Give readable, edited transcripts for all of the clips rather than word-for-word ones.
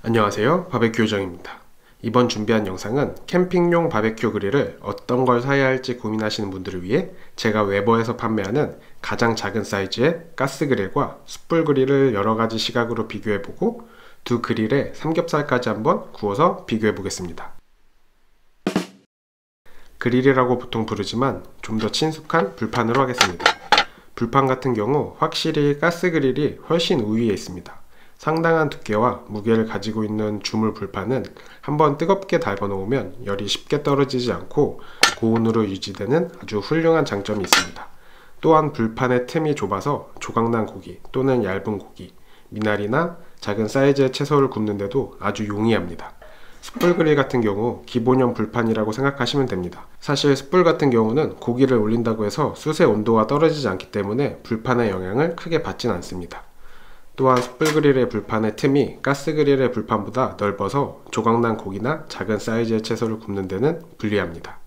안녕하세요, 바베큐 요정입니다. 이번 준비한 영상은 캠핑용 바베큐 그릴을 어떤 걸 사야 할지 고민하시는 분들을 위해 제가 웨버에서 판매하는 가장 작은 사이즈의 가스 그릴과 숯불 그릴을 여러가지 시각으로 비교해보고 두 그릴에 삼겹살까지 한번 구워서 비교해보겠습니다. 그릴이라고 보통 부르지만 좀 더 친숙한 불판으로 하겠습니다. 불판 같은 경우 확실히 가스 그릴이 훨씬 우위에 있습니다. 상당한 두께와 무게를 가지고 있는 주물 불판은 한번 뜨겁게 달궈 놓으면 열이 쉽게 떨어지지 않고 고온으로 유지되는 아주 훌륭한 장점이 있습니다. 또한 불판의 틈이 좁아서 조각난 고기 또는 얇은 고기, 미나리나 작은 사이즈의 채소를 굽는데도 아주 용이합니다. 숯불 그릴 같은 경우 기본형 불판이라고 생각하시면 됩니다. 사실 숯불 같은 경우는 고기를 올린다고 해서 숯의 온도가 떨어지지 않기 때문에 불판의 영향을 크게 받진 않습니다. 또한 숯불 그릴의 불판의 틈이 가스 그릴의 불판보다 넓어서 조각난 고기나 작은 사이즈의 채소를 굽는 데는 불리합니다.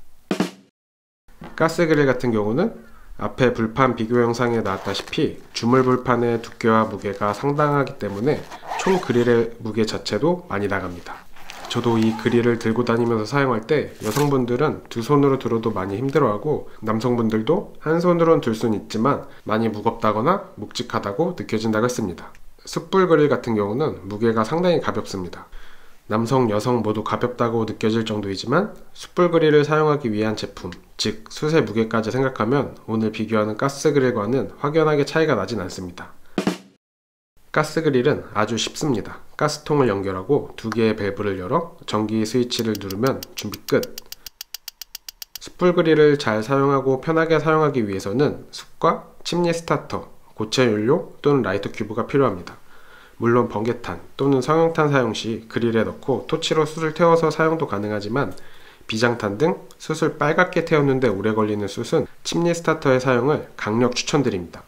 가스 그릴 같은 경우는 앞에 불판 비교 영상에 나왔다시피 주물 불판의 두께와 무게가 상당하기 때문에 총 그릴의 무게 자체도 많이 나갑니다. 저도 이 그릴을 들고 다니면서 사용할 때 여성분들은 두 손으로 들어도 많이 힘들어하고 남성분들도 한 손으로는 들 수는 있지만 많이 무겁다거나 묵직하다고 느껴진다고 했습니다. 숯불 그릴 같은 경우는 무게가 상당히 가볍습니다. 남성, 여성 모두 가볍다고 느껴질 정도이지만 숯불 그릴을 사용하기 위한 제품, 즉 숯의 무게까지 생각하면 오늘 비교하는 가스 그릴과는 확연하게 차이가 나진 않습니다. 가스 그릴은 아주 쉽습니다. 가스통을 연결하고 두 개의 밸브를 열어 전기 스위치를 누르면 준비 끝! 숯불 그릴을 잘 사용하고 편하게 사용하기 위해서는 숯과 침리 스타터, 고체 연료 또는 라이터 큐브가 필요합니다. 물론 번개탄 또는 성형탄 사용 시 그릴에 넣고 토치로 숯을 태워서 사용도 가능하지만 비장탄 등 숯을 빨갛게 태웠는데 오래 걸리는 숯은 침리 스타터의 사용을 강력 추천드립니다.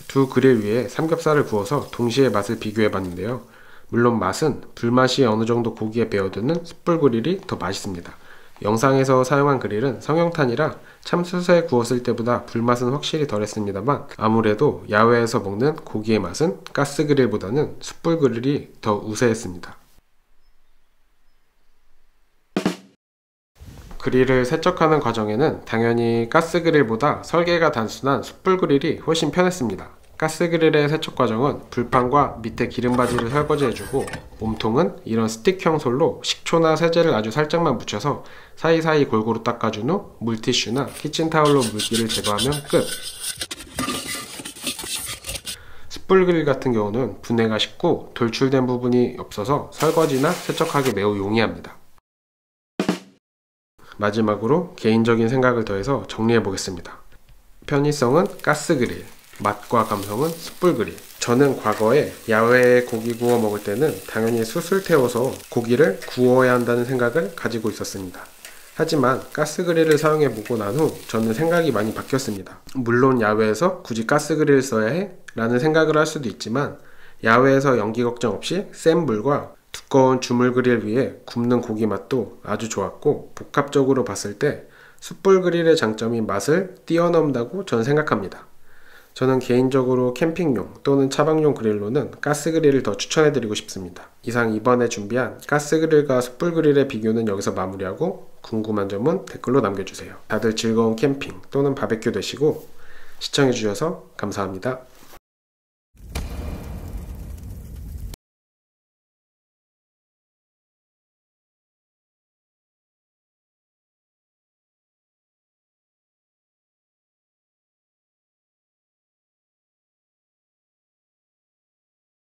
두 그릴 위에 삼겹살을 구워서 동시에 맛을 비교해 봤는데요. 물론 맛은 불맛이 어느 정도 고기에 배어드는 숯불 그릴이 더 맛있습니다. 영상에서 사용한 그릴은 성형탄이라 참숯에 구웠을 때보다 불맛은 확실히 덜했습니다만 아무래도 야외에서 먹는 고기의 맛은 가스 그릴보다는 숯불 그릴이 더 우세했습니다. 그릴을 세척하는 과정에는 당연히 가스 그릴보다 설계가 단순한 숯불 그릴이 훨씬 편했습니다. 가스 그릴의 세척 과정은 불판과 밑에 기름바지를 설거지해주고 몸통은 이런 스틱형 솔로 식초나 세제를 아주 살짝만 묻혀서 사이사이 골고루 닦아준 후 물티슈나 키친타올로 물기를 제거하면 끝! 숯불 그릴 같은 경우는 분해가 쉽고 돌출된 부분이 없어서 설거지나 세척하기 매우 용이합니다. 마지막으로 개인적인 생각을 더해서 정리해 보겠습니다. 편의성은 가스 그릴, 맛과 감성은 숯불 그릴. 저는 과거에 야외에 고기 구워 먹을 때는 당연히 숯을 태워서 고기를 구워야 한다는 생각을 가지고 있었습니다. 하지만 가스 그릴을 사용해 보고 난 후 저는 생각이 많이 바뀌었습니다. 물론 야외에서 굳이 가스 그릴을 써야 해? 라는 생각을 할 수도 있지만 야외에서 연기 걱정 없이 센 불과 두꺼운 주물 그릴 위에 굽는 고기 맛도 아주 좋았고 복합적으로 봤을 때 숯불 그릴의 장점이 맛을 뛰어넘는다고 저는 생각합니다. 저는 개인적으로 캠핑용 또는 차박용 그릴로는 가스 그릴을 더 추천해드리고 싶습니다. 이상 이번에 준비한 가스 그릴과 숯불 그릴의 비교는 여기서 마무리하고 궁금한 점은 댓글로 남겨주세요. 다들 즐거운 캠핑 또는 바베큐 되시고 시청해주셔서 감사합니다.